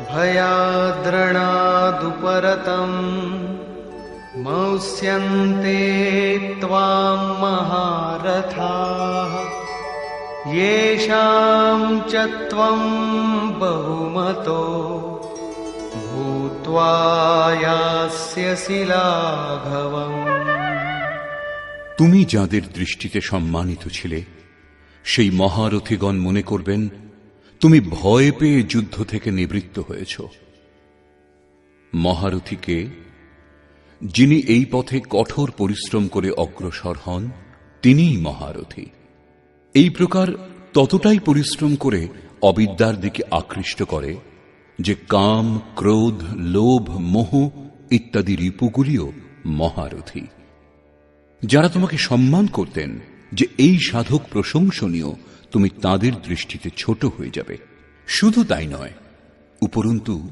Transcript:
भयाद्रणादुपरतम् मौस्यन्ते त्वां महारथाः येषां च त्वं बहुमतो भूत्वा यास्यसि लाघवम्। তুমি যাদের দৃষ্টিতে সম্মানিত ছিলে সেই মহারথীগণ মনে করবেন তুমি ভয় পেয়ে যুদ্ধ থেকে নিবৃত্ত হয়েছ। মহারথীকে যিনি এই পথে কঠোর পরিশ্রম করে অগ্রসর হন তিনিই মহারথী। এই প্রকার ততটাই পরিশ্রম করে অবিদ্যার দিকে আকৃষ্ট করে যে কাম, ক্রোধ, লোভ, মোহ ইত্যাদি রিপুগুলিও মহারথী। যারা তোমাকে সম্মান করতেন যে এই সাধক প্রশংসনীয়, তুমি তাদের দৃষ্টিতে ছোট হয়ে যাবে। শুধু তাই নয়, উপরন্তু